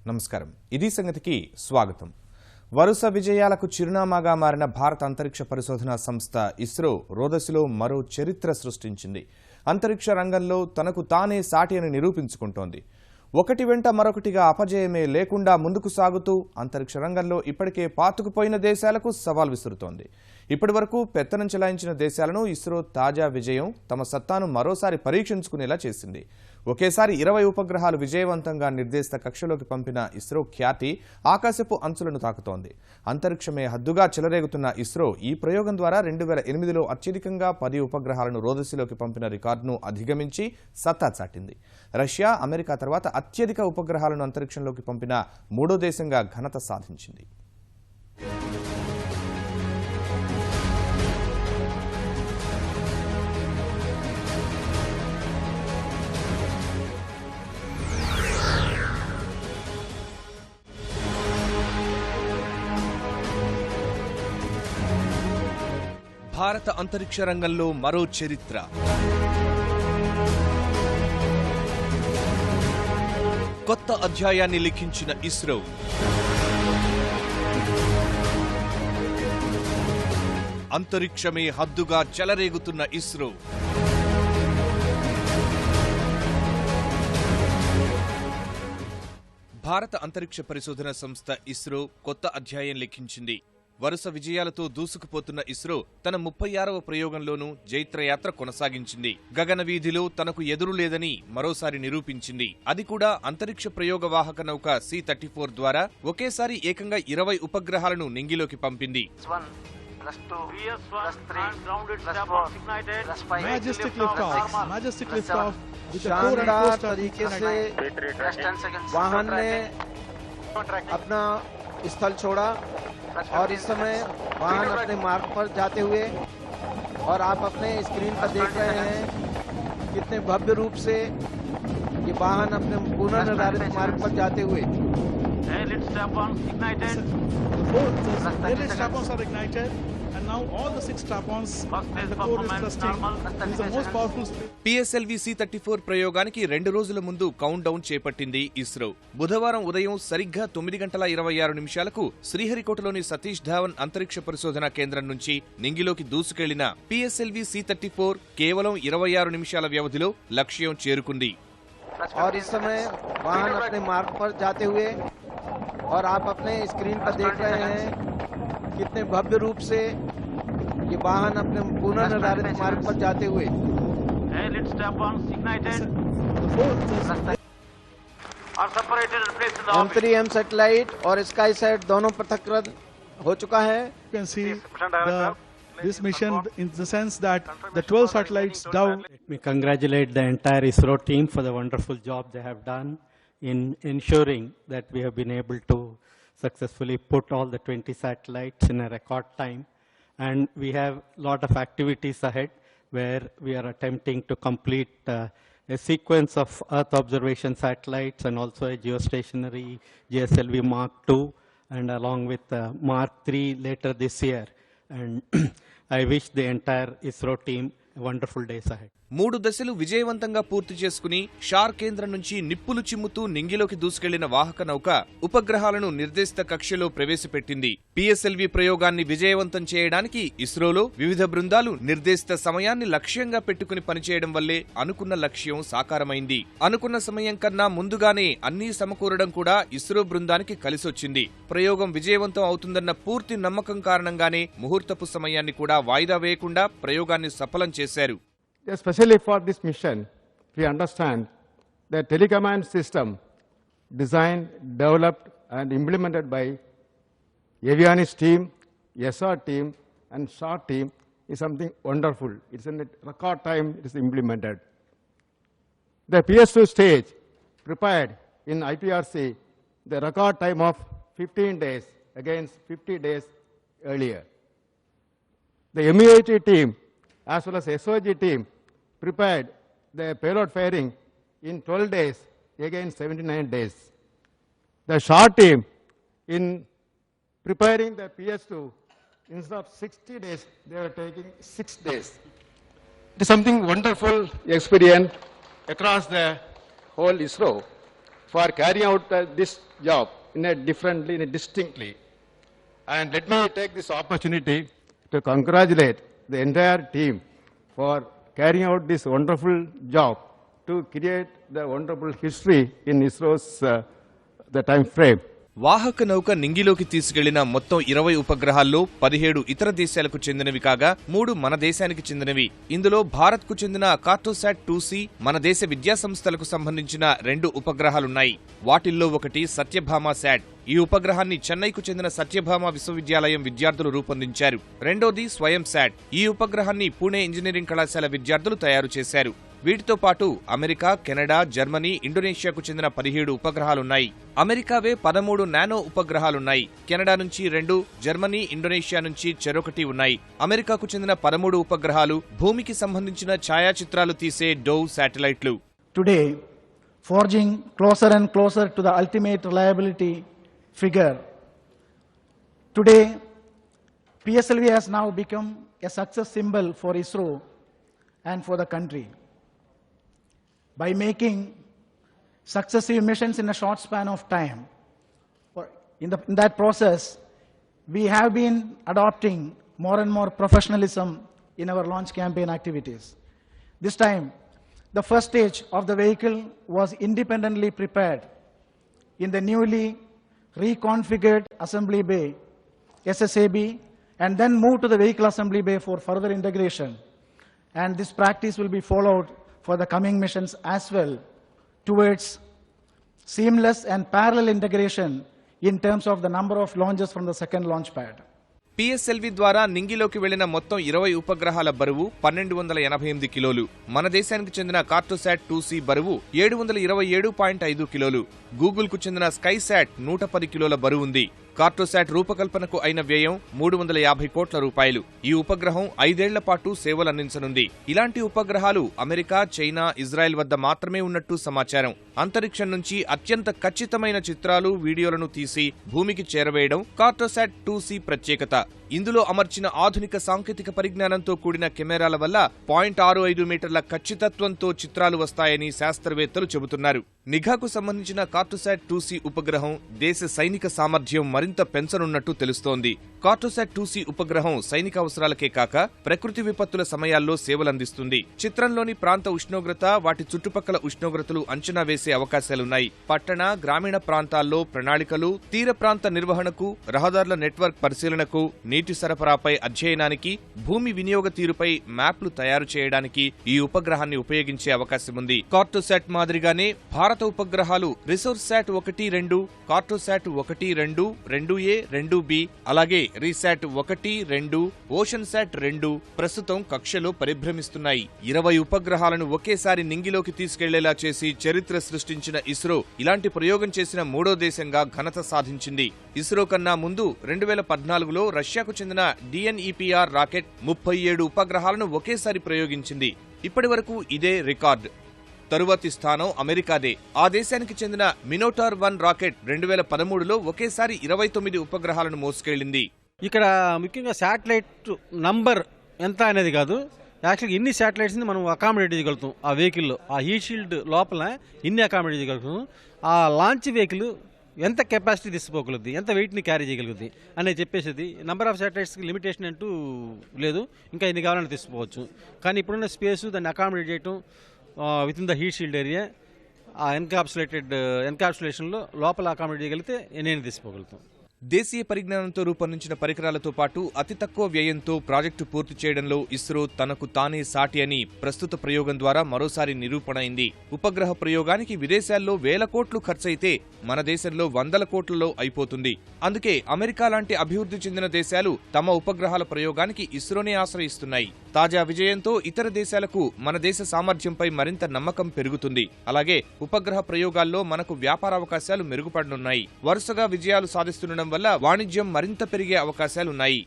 నమస్కారం. ఇది సంగతికి స్వాగతం. వరుస విజయాలకు చిరునామాగా మారిన భారత అంతరిక్ష పరిశోధనా సంస్థ ఇస్రో రోదసిలో మరో చరిత్ర సృష్టించింది. అంతరిక్ష రంగంలో తనకు తానే సాటి అని నిరూపించుకుంటోంది. ఒకటి వెంట మరొకటిగా అపజయమే లేకుండా ముందుకు సాగుతూ అంతరిక్ష రంగంలో ఇప్పటికే పాతుకుపోయిన దేశాలకు సవాల్ విసురుతోంది. ఇప్పటివరకు పెత్తనం చెలాయించిన దేశాలను ఇస్రో తాజా విజయం తమ సత్తాను మరోసారి పరీక్షించుకునేలా చేసింది. ఒకేసారి 20 ఉపగ్రహాలు విజయవంతంగా నిర్దేశిత కక్షలోకి పంపిన ఇస్రో ఖ్యాతి ఆకాశపు అంచులను తాకుతోంది. అంతరిక్షమే హద్దుగా చెలరేగుతున్న ఇస్రో ఈ ప్రయోగం ద్వారా 2008లో అత్యధికంగా 10 ఉపగ్రహాలను రోదసిలోకి పంపిన రికార్డును అధిగమించి సత్తా చాటింది. రష్యా, అమెరికా తర్వాత అత్యధిక ఉపగ్రహాలను అంతరిక్షంలోకి పంపిన మూడో దేశంగా ఘనత సాధించింది. భారత అంతరిక్ష రంగంలో మరో చరిత్ర. కొత్త అధ్యాయాన్ని లిఖించిన ఇస్రో అంతరిక్షమే హద్దుగా చెలరేగుతున్న ఇస్రో భారత అంతరిక్ష పరిశోధన సంస్థ ఇస్రో కొత్త అధ్యాయం లిఖించింది. వరుస విజయాలతో దూసుకుపోతున్న ఇస్రో తన 36వ ప్రయోగంలోనూ జైత్రయాత్ర కొనసాగించింది. గగన వీధిలో తనకు ఎదురు లేదని మరోసారి నిరూపించింది. అది కూడా అంతరిక్ష ప్రయోగ వాహక నౌక C-34 ద్వారా ఒకేసారి ఏకంగా 20 ఉపగ్రహాలను నింగిలోకి పంపింది. शानदार तरीके से वाहन ने अपना स्थल छोड़ा और इस समय वाहन अपने मार्ग पर जाते हुए और आप अपने स्क्रीन पर देख रहे हैं कितने भव्य रूप से ये वाहन अपने पुनर्निर्धारित मार्ग पर जाते हुए PSLV C-34 ప్రయోగానికి 2 రోజుల ముందు కౌంట్ డౌన్ చేపట్టింది ఇస్రో. బుధవారం ఉదయం సరిగ్గా 9:26 శ్రీహరికోటలోని సతీష్ ధావన్ అంతరిక్ష పరిశోధనా కేంద్రం నుంచి నింగిలోకి దూసుకెళ్లిన PSLV C-34 కేవలం 26 నిమిషాల వ్యవధిలో లక్ష్యం చేరుకుంది. और इस समय वाहन अपने मार्ग पर जाते हुए और आप अपने स्क्रीन पर देख रहे हैं कितने भव्य रूप से ये वाहन अपने पुनर्निर्धारित मार्ग पर जाते हुए M3M सैटेलाइट और स्काईसैट दोनों पृथक्करण हो चुका है. You can see this mission in the sense that the 12 satellites down. Let me congratulate the entire ISRO team for the wonderful job they have done in ensuring that we have been able to successfully put all the 20 satellites in a record time. And we have a lot of activities ahead where we are attempting to complete a sequence of Earth observation satellites and also a geostationary GSLV Mark II and along with Mark III later this year. And I wish the entire ISRO team a wonderful days ahead. 3 దశలు విజయవంతంగా పూర్తి చేసుకుని షార్ కేంద్రం నుంచి నిప్పులు చిమ్ముతూ నింగిలోకి దూసుకెళ్లిన వాహక నౌక ఉపగ్రహాలను నిర్దేశిత కక్షలో ప్రవేశపెట్టింది. PSLV ప్రయోగాన్ని విజయవంతం చేయడానికి ఇస్రోలో వివిధ బృందాలు నిర్దేశిత సమయాన్ని లక్ష్యంగా పెట్టుకుని పనిచేయడం వల్లే అనుకున్న లక్ష్యం సాకారమైంది. అనుకున్న సమయం కన్నా ముందుగానే అన్నీ సమకూరడం కూడా ఇస్రో బృందానికి కలిసొచ్చింది. ప్రయోగం విజయవంతం అవుతుందన్న పూర్తి నమ్మకం కారణంగానే ముహూర్తపు సమయాన్ని కూడా వాయిదా వేయకుండా ప్రయోగాన్ని సఫలం చేశారు. Especially for this mission, we understand the telecommand system designed, developed and implemented by avionics team, SR team and SAR team is something wonderful. It's in a record time it is implemented. The PS2 stage prepared in IPRC the record time of 15 days against 50 days earlier. The MUAT team as well as SOG team prepared the payload firing in 12 days against 79 days. The SHAR team in preparing the PS2 instead of 60 days they were taking 6 days. It is something wonderful experience across the whole ISRO. for carrying out this job in a differently, in a distinctly. And let me take this opportunity to congratulate the entire team for carrying out this wonderful job to create the wonderful history in ISRO's the time frame. వాహక నౌక నింగిలోకి తీసుకెళ్లిన మొత్తం 20 ఉపగ్రహాల్లో 17 ఇతర దేశాలకు చెందినవి కాగా 3 మన దేశానికి చెందినవి. ఇందులో భారత్ కు చెందిన కార్టోసాట్ 2C, మన దేశ విద్యా సంస్థలకు సంబంధించిన 2 ఉపగ్రహాలున్నాయి. వాటిల్లో ఒకటి సత్యభామ శాట్. ఈ ఉపగ్రహాన్ని చెన్నైకు చెందిన సత్యభామ విశ్వవిద్యాలయం విద్యార్థులు రూపొందించారు. రెండోది స్వయం శాట్. ఈ ఉపగ్రహాన్ని పూణే ఇంజనీరింగ్ కళాశాల విద్యార్థులు తయారు చేశారు. వీటితో పాటు అమెరికా, కెనడా, జర్మనీ, ఇండోనేషియాకు చెందిన 17 ఉపగ్రహాలున్నాయి. అమెరికావే 13 నానో ఉపగ్రహాలున్నాయి. కెనడా నుంచి 2, జర్మనీ, ఇండోనేషియా నుంచి చెరొకటి ఉన్నాయి. అమెరికాకు చెందిన 13 ఉపగ్రహాలు భూమికి సంబంధించిన ఛాయాచిత్రాలు తీసే Dove శాటిలైట్లు. Today, forging closer and closer to the ultimate reliability figure. Today, PSLV has now become a success symbol for ISRO and for the country. By making successive missions in a short span of time, in that process, we have been adopting more and more professionalism in our launch campaign activities. This time, the first stage of the vehicle was independently prepared in the newly reconfigured assembly bay, SSAB, and then moved to the vehicle assembly bay for further integration. And this practice will be followed for the coming missions as well towards seamless and parallel integration in terms of the number of launches from the second launch pad. PSLV ద్వారా నింగిలోకి వెళ్లిన మొత్తం 20 ఉపగ్రహాల బరువు 1288 కిలోలు. మన దేశానికి చెందిన Cartosat 2C బరువు 727.5 కిలోలు. గూగుల్ కు చెందిన స్కైసాట్ 110 కిలోల బరువుంది. కార్టోసాట్ రూపకల్పనకు అయిన వ్యయం 350 కోట్ల రూపాయలు. ఈ ఉపగ్రహం 5 ఏళ్ల పాటు సేవలందించనుంది. ఇలాంటి ఉపగ్రహాలు అమెరికా, చైనా, ఇజ్రాయెల్ వద్ద మాత్రమే ఉన్నట్టు సమాచారం. అంతరిక్షం నుంచి అత్యంత ఖచ్చితమైన చిత్రాలు, వీడియోలను తీసి భూమికి చేరవేయడం కార్టోసాట్ 2C ప్రత్యేకత. ఇందులో అమర్చిన ఆధునిక సాంకేతిక పరిజ్ఞానంతో కూడిన కెమెరాల వల్ల 0.65 మీటర్ల ఖచ్చితత్వంతో చిత్రాలు వస్తాయని శాస్త్రవేత్తలు చెబుతున్నారు. నిఘాకు సంబంధించిన కార్టోసాట్ 2C ఉపగ్రహం దేశ సైనిక సామర్థ్యం మరింత పెంచనున్నట్టు తెలుస్తోంది. కార్టోసాట్ 2C ఉపగ్రహం సైనిక అవసరాలకే కాక ప్రకృతి విపత్తుల సమయాల్లో సేవలందిస్తుంది. చిత్రంలోని ప్రాంత ఉష్ణోగ్రత, వాటి చుట్టుపక్కల ఉష్ణోగ్రతలు అంచనా వేసే అవకాశాలున్నాయి. పట్టణ, గ్రామీణ ప్రాంతాల్లో ప్రణాళికలు, తీర ప్రాంత నిర్వహణకు, రహదారుల నెట్వర్క్ పరిశీలనకు, నీటి సరఫరాపై అధ్యయనానికి, భూమి వినియోగ తీరుపై మ్యాప్లు తయారు చేయడానికి ఈ ఉపగ్రహాన్ని ఉపయోగించే అవకాశముంది. కార్టోసాట్ మాదిరిగానే భారత ఉపగ్రహాలు రిసోర్సాట్ 1, 2, కార్టోసాట్ 1, 2, 2A, 2B, అలాగే రీసాట్ 1, 2, ఓషన్సాట్ 2 ప్రస్తుతం కక్షలో పరిభ్రమిస్తున్నాయి. 20 ఉపగ్రహాలను ఒకేసారి నింగిలోకి తీసుకెళ్లేలా చేసి చరిత్ర సృష్టించిన ఇస్రో ఇలాంటి ప్రయోగం చేసిన 3వ దేశంగా ఘనత సాధించింది. ఇస్రో కన్నా ముందు 2014లో రష్యాకు చెందిన DNEPR రాకెట్ 37 ఉపగ్రహాలను ఒకేసారి ప్రయోగించింది. ఇప్పటి వరకు ఇదే రికార్డు. తరువాతి స్థానం అమెరికాదే. ఆ దేశానికి చెందిన మినోటార్ 1 రాకెట్ 2013లో ఒకేసారి 29 ఉపగ్రహాలను మోసుకెళ్లింది. ఇక్కడ ముఖ్యంగా శాటిలైట్ నంబర్ ఎంత అనేది కాదు, యాక్చువల్గా ఇన్ని శాటిలైట్స్ ని మనం అకామిడేట్ చేయగలుగుతాం. ఆ వెహికల్లో ఆ హీట్ షీల్డ్ లోపల ఇన్ని అకామిడేట్ చేయగలుగుతాం. ఆ లాంచ్ వెహికల్ ఎంత కెపాసిటీ తీసుకోగలుగుతుంది, ఎంత వెయిట్ని క్యారీ చేయగలుగుతుంది అనేది చెప్పేసేది. నెంబర్ ఆఫ్ శాటిలైట్స్కి లిమిటేషన్ అంటూ లేదు, ఇంకా ఎన్ని కావాలని తీసుకోవచ్చు. కానీ ఇప్పుడున్న స్పేస్ దాన్ని అకామిడేట్ చేయటం with in the heat shield area, ఆ ఎన్కాప్సులేషన్లో లోపల అకామిడేట్ చేయగలిగితే ఎన్ని తీసుకోగలుగుతాం. దేశీయ పరిజ్ఞానంతో రూపొందించిన పరికరాలతో పాటు అతి తక్కువ వ్యయంతో ప్రాజెక్టు పూర్తి చేయడంలో ఇస్రో తనకు తానే సాటి అని ప్రస్తుత ప్రయోగం ద్వారా మరోసారి నిరూపణ అయింది. ఉపగ్రహ ప్రయోగానికి విదేశాల్లో 1000 కోట్లు ఖర్చయితే మన దేశంలో 100 కోట్లలో అయిపోతుంది. అందుకే అమెరికా లాంటి అభివృద్ధి చెందిన దేశాలు తమ ఉపగ్రహాల ప్రయోగానికి ఇస్రోనే ఆశ్రయిస్తున్నాయి. తాజా విజయంతో ఇతర దేశాలకు మన దేశ సామర్థ్యంపై మరింత నమ్మకం పెరుగుతుంది. అలాగే ఉపగ్రహ ప్రయోగాల్లో మనకు వ్యాపారావకాశాలు మెరుగుపడనున్నాయి. వరుసగా విజయాలు సాధిస్తుండడం వల్ల వాణిజ్యం మరింత పెరిగే అవకాశాలున్నాయి.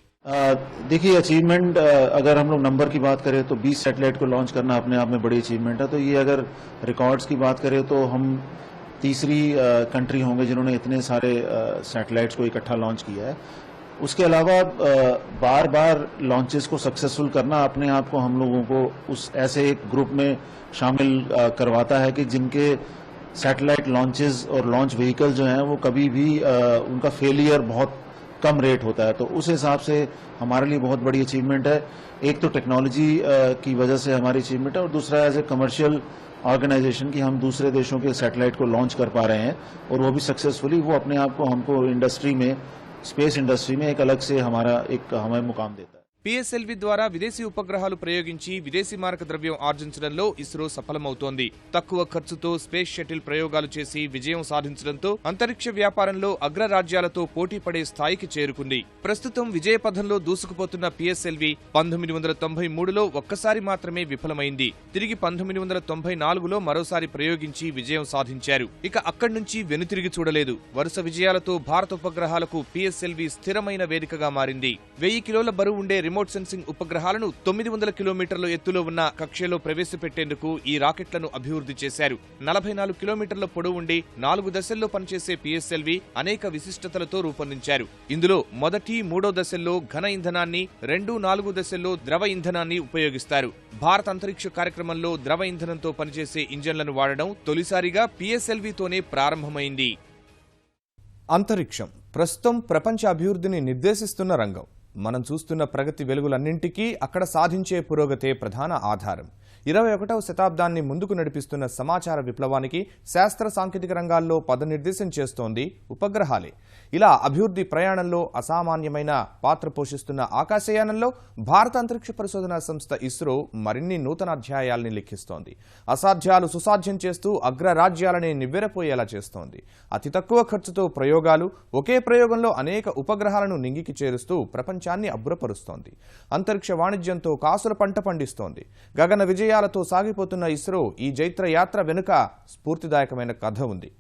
देखिए अचीवमेंट अगर हम लोग नंबर की बात करें तो 20 सैटेलाइट को लॉन्च करना अपने आप में बड़ी अचीवमेंट है. तो ये अगर रिकॉर्ड्स की बात करें तो हम तीसरी कंट्री होंगे जिन्होंने इतने सारे सैटेलाइट्स को इकट्ठा लॉन्च किया है. उसके अलावा बार बार लॉन्चेस को सक्सेसफुल करना अपने आप को हम लोगों को उस ऐसे एक ग्रुप में शामिल करवाता है कि जिनके सैटेलाइट लॉन्चेस और लॉन्च व्हीकल जो हैं वो कभी भी उनका फेलियर बहुत कम रेट होता है, तो उस हिसाब से हमारे लिए बहुत बड़ी अचीवमेंट है। एक तो टेक्नोलॉजी की वजह से हमारी अचीवमेंट है और दूसरा एज ए कमर्शियल ऑर्गेनाइजेशन की हम दूसरे देशों के सैटेलाइट को लॉन्च कर पा रहे हैं और वो भी सक्सेसफुली। वो अपने आप को हमको इंडस्ट्री में, स्पेस इंडस्ट्री में एक अलग से हमें मुकाम देता है। PSLV ద్వారా విదేశీ ఉపగ్రహాలు ప్రయోగించి విదేశీ మారక ద్రవ్యం ఆర్జించడంలో ఇస్రో సఫలమవుతోంది. తక్కువ ఖర్చుతో స్పేస్ షటిల్ ప్రయోగాలు చేసి విజయం సాధించడంతో అంతరిక్ష వ్యాపారంలో అగ్రరాజ్యాలతో పోటీ పడే స్థాయికి చేరుకుంది. ప్రస్తుతం విజయపథంలో దూసుకుపోతున్న PSLV 1993లో ఒక్కసారి మాత్రమే విఫలమైంది. తిరిగి 1994లో మరోసారి ప్రయోగించి విజయం సాధించారు. ఇక అక్కడి నుంచి వెనుతిరిగి చూడలేదు. వరుస విజయాలతో భారత ఉపగ్రహాలకు PSLV స్థిరమైన వేదికగా మారింది. 1000 కిలోల బరువు ఉండే రిమోట్ సెన్సింగ్ ఉపగ్రహాలను 900 కిలోమీటర్ల ఎత్తులో ఉన్న కక్షలో ప్రవేశపెట్టేందుకు ఈ రాకెట్లను అభివృద్ధి చేశారు. 44 కిలోమీటర్ల పొడవు ఉండి 4 దశల్లో పనిచేసే PSLV అనేక విశిష్టతలతో రూపొందించారు. ఇందులో మొదటి, మూడో దశల్లో ఘన ఇంధనాన్ని, 2, 4 దశల్లో ద్రవ ఇంధనాన్ని ఉపయోగిస్తారు. భారత అంతరిక్ష కార్యక్రమంలో ద్రవ ఇంధనంతో పనిచేసే ఇంజన్లను వాడడం తొలిసారిగా PSLVతోనే ప్రారంభమైంది. అంతరిక్షం ప్రస్తుతం ప్రపంచ అభివృద్ధిని నిర్దేశిస్తున్న రంగం. మనం చూస్తున్న ప్రగతి వెలుగులన్నింటికీ అక్కడ సాధించే పురోగతే ప్రధాన ఆధారం. 21వ శతాబ్దాన్ని ముందుకు నడిపిస్తున్న సమాచార విప్లవానికి శాస్త్ర సాంకేతిక రంగాల్లో పదనిర్దేశం చేస్తోంది ఉపగ్రహాలే. ఇలా అభివృద్ధి ప్రయాణంలో అసామాన్యమైన పాత్ర పోషిస్తున్న ఆకాశయానంలో భారత అంతరిక్ష పరిశోధనా సంస్థ ఇస్రో మరిన్ని నూతన అధ్యాయాల్ని లిఖిస్తోంది. అసాధ్యాలు సుసాధ్యం చేస్తూ అగ్రరాజ్యాలనే నివ్వెరపోయేలా చేస్తోంది. అతి తక్కువ ఖర్చుతో ప్రయోగాలు, ఒకే ప్రయోగంలో అనేక ఉపగ్రహాలను నింగికి చేరుస్తూ ప్రపంచాన్ని అబ్బురపరుస్తోంది. అంతరిక్ష వాణిజ్యంతో కాసుల పంట పండిస్తోంది. గగన విజయాలతో సాగిపోతున్న ఇస్రో ఈ జైత్ర యాత్ర వెనుక స్ఫూర్తిదాయకమైన కథ ఉంది.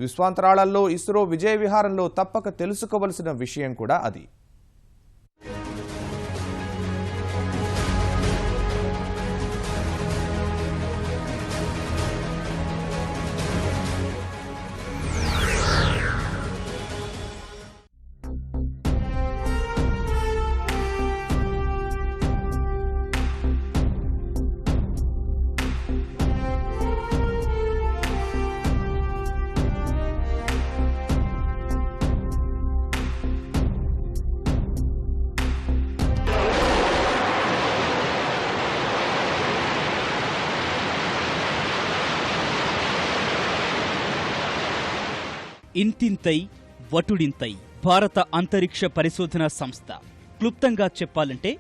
విశ్వాంతరాళాల్లో ఇస్రో విజయ విహారంలో తప్పక తెలుసుకోవలసిన విషయం కూడా అది. ఇంతింతై వటుడింతై భారత అంతరిక్ష పరిశోధనా సంస్థ. క్లుప్తంగా చెప్పాలంటే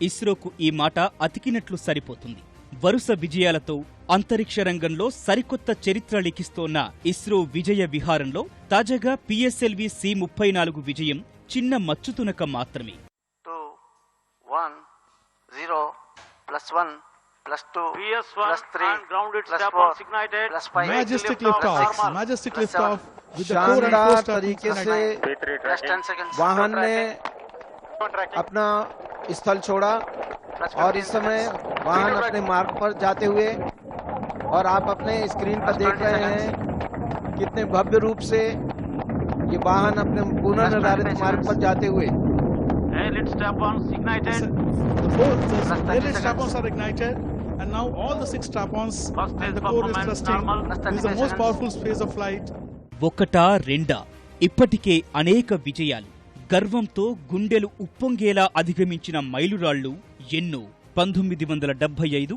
ఇస్రోకు ఈ మాట అతికినట్లు సరిపోతుంది. వరుస విజయాలతో అంతరిక్ష రంగంలో సరికొత్త చరిత్ర లిఖిస్తోన్న ఇస్రో విజయ విహారంలో తాజాగా PSLV C-34 విజయం చిన్న మచ్చుతునక మాత్రమే. 2 1 0 +1 +2 +3 +4 Majestic liftoff with the core and शानदार coast तरीके से वाहन ने अपना स्थल छोड़ा और इस समय वाहन अपने मार्ग पर जाते हुए, और आप अपने स्क्रीन पर देख रहे हैं कितने भव्य रूप से ये वाहन अपने पुनर्निर्धारित मार्ग पर जाते हुए. The railway strap-ons are ignited, and now all the 6 strap-ons and the core is thrusting. This is the most powerful phase of flight. ఒకటా రెండా ఇప్పటికే అనేక విజయాలు, గర్వంతో గుండెలు ఉప్పొంగేలా అధిగమించిన మైలురాళ్లు ఎన్నో. 1975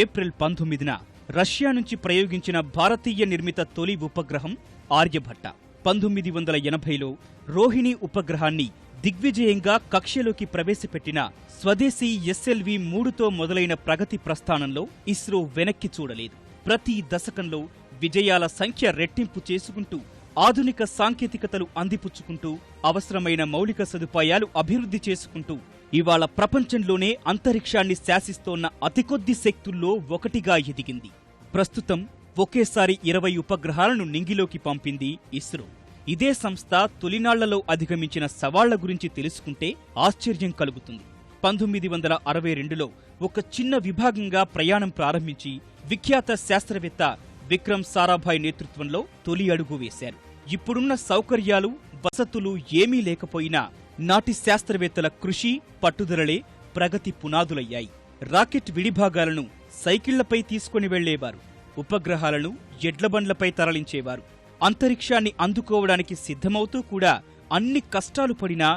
ఏప్రిల్ 19న రష్యా నుంచి ప్రయోగించిన భారతీయ నిర్మిత తొలి ఉపగ్రహం ఆర్యభట్ట. 1980లో రోహిణి ఉపగ్రహాన్ని దిగ్విజయంగా కక్షలోకి ప్రవేశపెట్టిన స్వదేశీ SLV-3తో మొదలైన ప్రగతి ప్రస్థానంలో ఇస్రో వెనక్కి చూడలేదు. ప్రతి దశకంలో విజయాల సంఖ్య రెట్టింపు చేసుకుంటూ, ఆధునిక సాంకేతికతలు అందిపుచ్చుకుంటూ, అవసరమైన మౌలిక సదుపాయాలు అభివృద్ధి చేసుకుంటూ ఇవాళ ప్రపంచంలోనే అంతరిక్షాన్ని శాసిస్తోన్న అతికొద్ది శక్తుల్లో ఒకటిగా ఎదిగింది. ప్రస్తుతం ఒకేసారి 20 ఉపగ్రహాలను నింగిలోకి పంపింది ఇస్రో. ఇదే సంస్థ తొలినాళ్లలో అధిగమించిన సవాళ్ల గురించి తెలుసుకుంటే ఆశ్చర్యం కలుగుతుంది. 1962లో ఒక చిన్న విభాగంగా ప్రయాణం ప్రారంభించి విఖ్యాత శాస్త్రవేత్త విక్రమ్ సారాభాయ్ నేతృత్వంలో తొలి అడుగు వేశారు. ఇప్పుడున్న సౌకర్యాలు, వసతులు ఏమీ లేకపోయినా నాటి శాస్త్రవేత్తల కృషి, పట్టుదలలే ప్రగతి పునాదులయ్యాయి. రాకెట్ విడిభాగాలను సైకిళ్లపై తీసుకుని వెళ్లేవారు. ఉపగ్రహాలను ఎడ్లబండ్లపై తరలించేవారు. అంతరిక్షాన్ని అందుకోవడానికి సిద్ధమవుతూ కూడా అన్ని కష్టాలు పడినా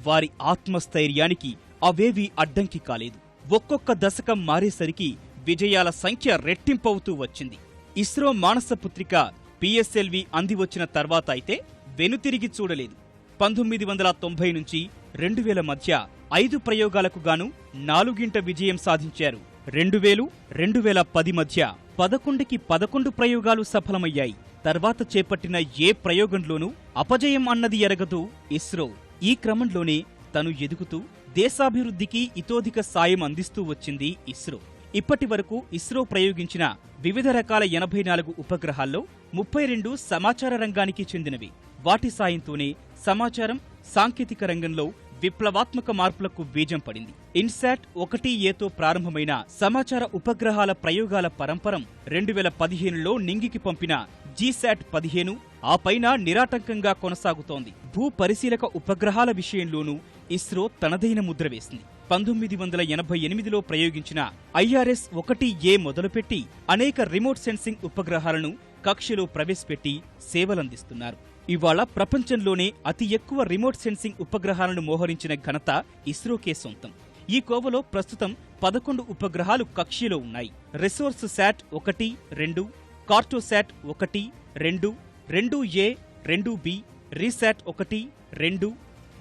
వారి ఆత్మస్థైర్యానికి అవేవీ అడ్డంకి కాలేదు. ఒక్కొక్క దశకం మారేసరికి విజయాల సంఖ్య రెట్టింపవుతూ వచ్చింది. ఇస్రో మానసపుత్రిక పిఎస్ఎల్వి అందివచ్చిన తర్వాత అయితే వెనుతిరిగి చూడలేదు. 1990 నుంచి 2000 మధ్య 5 ప్రయోగాలకు గాను 4 విజయం సాధించారు. 2000, 2010 మధ్య 11కి 11 ప్రయోగాలు సఫలమయ్యాయి. తర్వాత చేపట్టిన ఏ ప్రయోగంలోనూ అపజయం అన్నది ఎరగదు ఇస్రో. ఈ క్రమంలోనే తను ఎదుగుతూ దేశాభివృద్ధికి ఇతోధిక సాయం అందిస్తూ వచ్చింది ఇస్రో. ఇప్పటి వరకు ఇస్రో ప్రయోగించిన వివిధ రకాల 84 ఉపగ్రహాల్లో 32 సమాచార రంగానికి చెందినవి. వాటి సాయంతోనే సమాచారం, సాంకేతిక రంగంలో విప్లవాత్మక మార్పులకు బీజం పడింది. ఇన్సాట్ 1Aతో ప్రారంభమైన సమాచార ఉపగ్రహాల ప్రయోగాల పరంపరం 2015లో నింగికి పంపిన జీశాట్ 15 ఆ పైన నిరాటంకంగా కొనసాగుతోంది. భూ పరిశీలక ఉపగ్రహాల విషయంలోనూ ఇస్రో తనదైన ముద్ర వేసింది. 1988లో ప్రయోగించిన IRS-1A మొదలుపెట్టి అనేక రిమోట్ సెన్సింగ్ ఉపగ్రహాలను కక్షలో ప్రవేశపెట్టి సేవలందిస్తున్నారు. ఇవాళ ప్రపంచంలోనే అతి ఎక్కువ రిమోట్ సెన్సింగ్ ఉపగ్రహాలను మోహరించిన ఘనత ఇస్రోకే సొంతం. ఈ కోవలో ప్రస్తుతం 11 ఉపగ్రహాలు కక్షలో ఉన్నాయి. Resource SAT 1, 2, Cartosat 1, 2, 2A, 2B, RISAT 1, 2,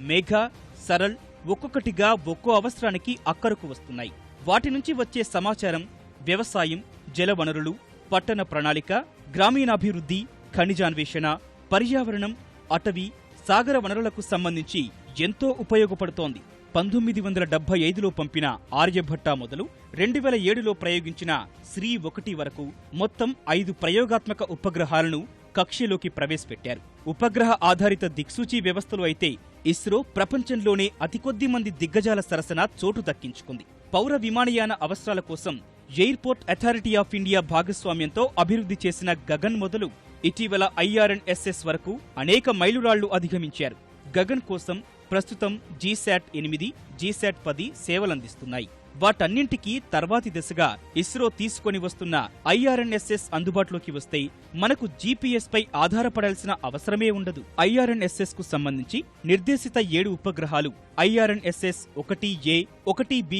Megha, Saral ఒక్కొక్కటిగా ఒక్కో అవసరానికి అక్కరకు వస్తున్నాయి. వాటి నుంచి వచ్చే సమాచారం వ్యవసాయం, జలవనరులు, పట్టణ ప్రణాళిక, గ్రామీణాభివృద్ధి, ఖనిజాన్వేషణ, పర్యావరణం, అటవీ, సాగర వనరులకు సంబంధించి ఎంతో ఉపయోగపడుతోంది. 1975లో పంపిన ఆర్యభట్ట మొదలు 2007లో ప్రయోగించిన శ్రీ 1 వరకు మొత్తం 5 ప్రయోగాత్మక ఉపగ్రహాలను కక్షలోకి ప్రవేశపెట్టారు. ఉపగ్రహ ఆధారిత దిక్సూచి వ్యవస్థలో అయితే ఇస్రో ప్రపంచంలోనే అతి కొద్ది మంది దిగ్గజాల సరసన చోటు దక్కించుకుంది. పౌర విమానయాన అవసరాల కోసం ఎయిర్పోర్ట్ అథారిటీ ఆఫ్ ఇండియా భాగస్వామ్యంతో అభివృద్ధి చేసిన గగన్ మొదలు ఇటీవల IRNSS వరకు అనేక మైలురాళ్లు అధిగమించారు. గగన్ కోసం ప్రస్తుతం జీశాట్ 8, జీశాట్ 10 సేవలందిస్తున్నాయి. వాటన్నింటికీ తర్వాతి దశగా ఇస్రో తీసుకొని వస్తున్న IRNSS అందుబాటులోకి వస్తే మనకు GPS పై ఆధారపడాల్సిన అవసరమే ఉండదు. IRNSS కు సంబంధించి నిర్దేశిత 7 ఉపగ్రహాలు IRNSS 1A, 1B,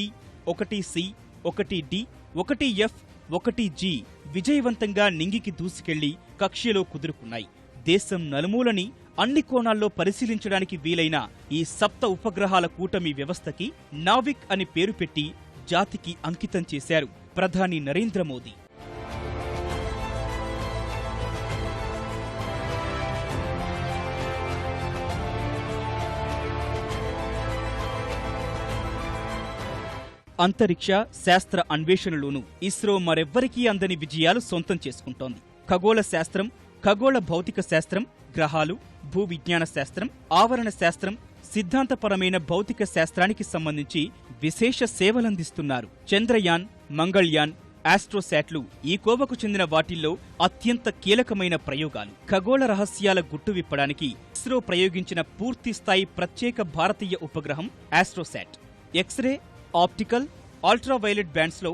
1C, 1D, 1F, 1G విజయవంతంగా నింగికి దూసుకెళ్లి కక్షలో కుదురుకున్నాయి. దేశం నలుమూలని అన్ని కోణాల్లో పరిశీలించడానికి వీలైన ఈ సప్త ఉపగ్రహాల కూటమి వ్యవస్థకి నావిక్ అని పేరు పెట్టి జాతికి అంకితం చేశారు ప్రధాని నరేంద్ర మోదీ. అంతరిక్ష శాస్త్ర అన్వేషణలోనూ ఇస్రో మరెవ్వరికీ అందని విజయాలు సొంతం చేసుకుంటోంది. ఖగోళ శాస్త్రం, ఖగోళ భౌతిక శాస్త్రం, గ్రహాలు, భూ విజ్ఞాన శాస్త్రం, ఆవరణ శాస్త్రం, సిద్ధాంతపరమైన భౌతిక శాస్త్రానికి సంబంధించి విశేష సేవలందిస్తున్నారు. చంద్రయాన్, మంగళ్యాన్, ఆస్ట్రోశాట్లు ఈ కోవకు చెందిన వాటిల్లో అత్యంత కీలకమైన ప్రయోగాలు. ఖగోళ రహస్యాల గుట్టు విప్పడానికి ఇస్రో ప్రయోగించిన పూర్తిస్థాయి ప్రత్యేక భారతీయ ఉపగ్రహం ఆస్ట్రోశాట్. ఎక్స్రే, ఆప్టికల్, అల్ట్రావైలెట్ బ్యాండ్స్లో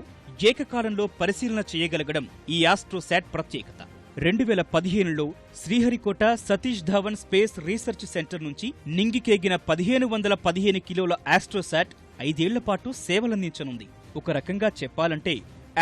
ఏకకాలంలో పరిశీలన చేయగలగడం ఈ ఆస్ట్రోశాట్ ప్రత్యేకత. 2015లో Sriharikota Satish Dhawan space research centre నుంచి నింగికేగిన 1515 కిలోల ఆస్ట్రోశాట్ 5 ఏళ్ల పాటు సేవలందించనుంది. ఒక రకంగా చెప్పాలంటే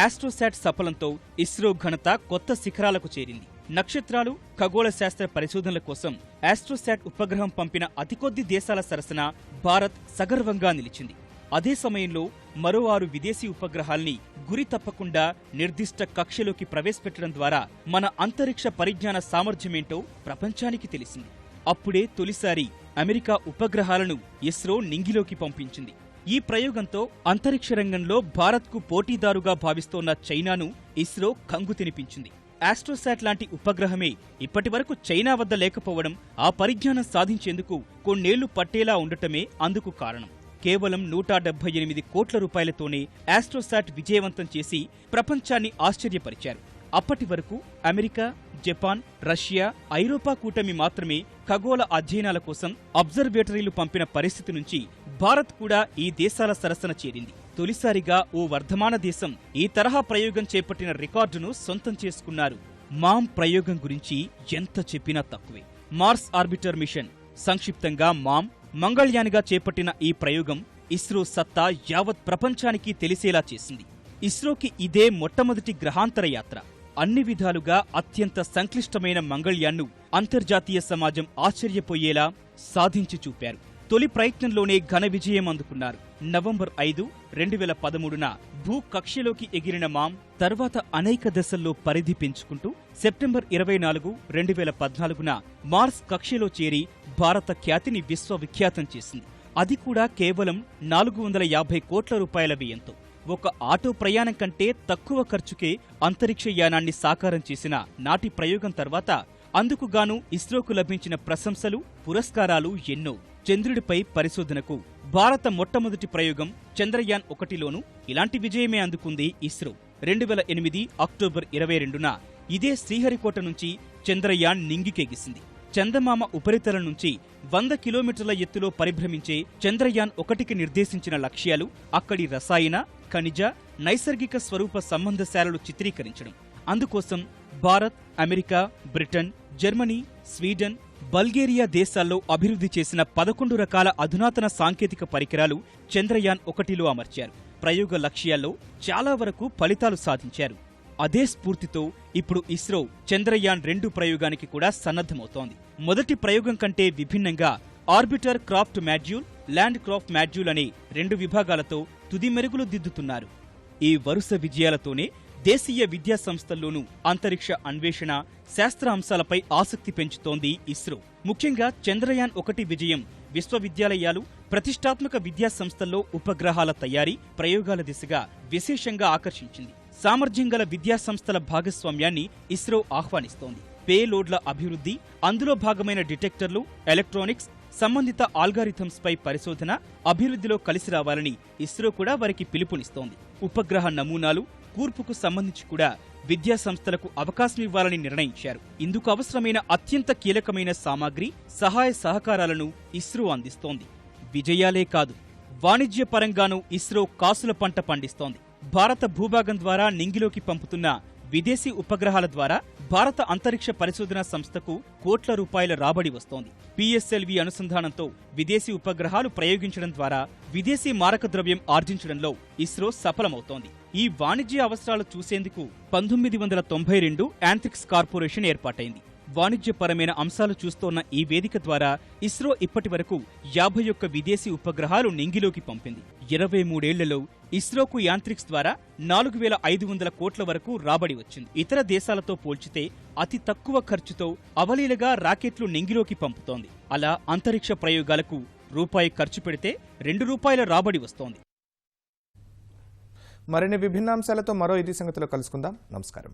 ఆస్ట్రోశాట్ సఫలంతో ఇస్రో ఘనత కొత్త శిఖరాలకు చేరింది. నక్షత్రాలు, ఖగోళ శాస్త్ర పరిశోధనల కోసం ఆస్ట్రోశాట్ ఉపగ్రహం పంపిన అతి కొద్ది దేశాల సరసన భారత్ సగర్వంగా నిలిచింది. అదే సమయంలో మరో 6 విదేశీ ఉపగ్రహాల్ని గురి తప్పకుండా నిర్దిష్ట కక్షలోకి ప్రవేశపెట్టడం ద్వారా మన అంతరిక్ష పరిజ్ఞాన సామర్థ్యమేంటో ప్రపంచానికి తెలిసింది. అప్పుడే తొలిసారి అమెరికా ఉపగ్రహాలను ఇస్రో నింగిలోకి పంపించింది. ఈ ప్రయోగంతో అంతరిక్ష రంగంలో భారత్కు పోటీదారుగా భావిస్తోన్న చైనాను ఇస్రో కంగు తినిపించింది. ఆస్ట్రోశాట్ లాంటి ఉపగ్రహమే ఇప్పటివరకు చైనా వద్ద లేకపోవడం, ఆ పరిజ్ఞానం సాధించేందుకు కొన్నేళ్లు పట్టేలా ఉండటమే అందుకు కారణం. కేవలం 178 కోట్ల రూపాయలతోనే ఆస్ట్రోశాట్ విజయవంతం చేసి ప్రపంచాన్ని ఆశ్చర్యపరిచారు. అప్పటి వరకు అమెరికా, జపాన్, రష్యా, ఐరోపా కూటమి మాత్రమే ఖగోళ అధ్యయనాల కోసం అబ్జర్వేటరీలు పంపిన పరిస్థితి నుంచి భారత్ కూడా ఈ దేశాల సరసన చేరింది. తొలిసారిగా ఓ వర్ధమాన దేశం ఈ తరహా ప్రయోగం చేపట్టిన రికార్డును సొంతం చేసుకున్నారు. మామ్ ప్రయోగం గురించి ఎంత చెప్పినా తక్కువే. మార్స్ ఆర్బిటర్ మిషన్, సంక్షిప్తంగా మామ్, మంగళయాన్గా చేపట్టిన ఈ ప్రయోగం ఇస్రో సత్తా యావత్ ప్రపంచానికి తెలిసేలా చేసింది. ఇస్రోకి ఇదే మొట్టమొదటి గ్రహాంతర యాత్ర. అన్ని విధాలుగా అత్యంత సంక్లిష్టమైన మంగళయాన్ను అంతర్జాతీయ సమాజం ఆశ్చర్యపోయేలా సాధించి చూపారు. తొలి ప్రయత్నంలోనే ఘన విజయం అందుకున్నారు. నవంబర్ 5, 2013న భూ కక్షలోకి ఎగిరిన మామ్ తర్వాత అనేక దశల్లో పరిధి పెంచుకుంటూ సెప్టెంబర్ 24, 2014న మార్స్ కక్షలో చేరి భారత ఖ్యాతిని విశ్వవిఖ్యాతం చేసింది. అది కూడా కేవలం 450 కోట్ల రూపాయల వ్యయంతో. ఒక ఆటో ప్రయాణం కంటే తక్కువ ఖర్చుకే అంతరిక్ష యానాన్ని సాకారం చేసిన నాటి ప్రయోగం తర్వాత అందుకుగాను ఇస్రోకు లభించిన ప్రశంసలు, పురస్కారాలు ఎన్నో. చంద్రుడిపై పరిశోధనకు భారత మొట్టమొదటి ప్రయోగం చంద్రయాన్ 1లోనూ ఇలాంటి విజయమే అందుకుంది ఇస్రో. 2008 అక్టోబర్ 22న ఇదే శ్రీహరికోట నుంచి చంద్రయాన్ నింగికెగిసింది. చందమామ ఉపరితలం నుంచి 100 కిలోమీటర్ల ఎత్తులో పరిభ్రమించే చంద్రయాన్ 1కి నిర్దేశించిన లక్ష్యాలు అక్కడి రసాయన, ఖనిజ, నైసర్గిక స్వరూప సంబంధశాలలు చిత్రీకరించడం. అందుకోసం Bharat, America, Britain, Germany, Sweden, Bulgaria దేశాల్లో అభివృద్ధి చేసిన 11 రకాల అధునాతన సాంకేతిక పరికరాలు చంద్రయాన్ 1లో అమర్చారు. ప్రయోగ లక్ష్యాల్లో చాలా వరకు ఫలితాలు సాధించారు. అదే స్ఫూర్తితో ఇప్పుడు ఇస్రో చంద్రయాన్ 2 ప్రయోగానికి కూడా సన్నద్ధమవుతోంది. మొదటి ప్రయోగం కంటే విభిన్నంగా orbiter craft module, land craft module అనే 2 విభాగాలతో తుది మెరుగులు దిద్దుతున్నారు. ఈ వరుస విజయాలతోనే దేశీయ విద్యా సంస్థల్లోనూ అంతరిక్ష అన్వేషణ, శాస్త్ర అంశాలపై ఆసక్తి పెంచుతోంది ఇస్రో. ముఖ్యంగా చంద్రయాన్ 1 విజయం విశ్వవిద్యాలయాలు, ప్రతిష్టాత్మక విద్యా సంస్థల్లో ఉపగ్రహాల తయారీ, ప్రయోగాల దిశగా విశేషంగా ఆకర్షించింది. సామర్థ్యం గల విద్యా సంస్థల భాగస్వామ్యాన్ని ఇస్రో ఆహ్వానిస్తోంది. పేలోడ్ల అభివృద్ధి, అందులో భాగమైన డిటెక్టర్లు, ఎలక్ట్రానిక్స్, సంబంధిత ఆల్గారిథమ్స్ పై పరిశోధన, అభివృద్ధిలో కలిసి రావాలని ఇస్రో కూడా వారికి పిలుపునిస్తోంది. ఉపగ్రహ నమూనాలు, కూర్పుకు సంబంధించి కూడా విద్యా సంస్థలకు అవకాశం ఇవ్వాలని నిర్ణయించారు. ఇందుకు అవసరమైన అత్యంత కీలకమైన సామాగ్రి, సహాయ సహకారాలను ఇస్రో అందిస్తోంది. విజయాలే కాదు, వాణిజ్యపరంగానూ ఇస్రో కాసుల పంట పండిస్తోంది. భారత భూభాగం ద్వారా నింగిలోకి పంపుతున్న విదేశీ ఉపగ్రహాల ద్వారా భారత అంతరిక్ష పరిశోధనా సంస్థకు కోట్ల రూపాయల రాబడి వస్తోంది. పిఎస్ఎల్వి అనుసంధానంతో విదేశీ ఉపగ్రహాలు ప్రయోగించడం ద్వారా విదేశీ మారక ద్రవ్యం ఆర్జించడంలో ఇస్రో సఫలమవుతోంది. ఈ వాణిజ్య అవసరాలు చూసేందుకు 1992 యాంత్రిక్స్ కార్పొరేషన్ ఏర్పాటైంది. వాణిజ్యపరమైన అంశాలు చూస్తోన్న ఈ వేదిక ద్వారా ఇస్రో ఇప్పటి వరకు 51 విదేశీ ఉపగ్రహాలు నింగిలోకి పంపింది. 23 ఏళ్లలో ఇస్రోకు యాంత్రిక్స్ ద్వారా 4500 కోట్ల వరకు రాబడి వచ్చింది. ఇతర దేశాలతో పోల్చితే అతి తక్కువ ఖర్చుతో అవలీలగా రాకెట్లు నింగిలోకి పంపుతోంది. అలా అంతరిక్ష ప్రయోగాలకు రూపాయి ఖర్చు పెడితే 2 రూపాయల రాబడి వస్తోంది. మరిన్ని విభిన్న అంశాలతో మరో ఇది సంగతిలో కలుసుకుందాం. నమస్కారం.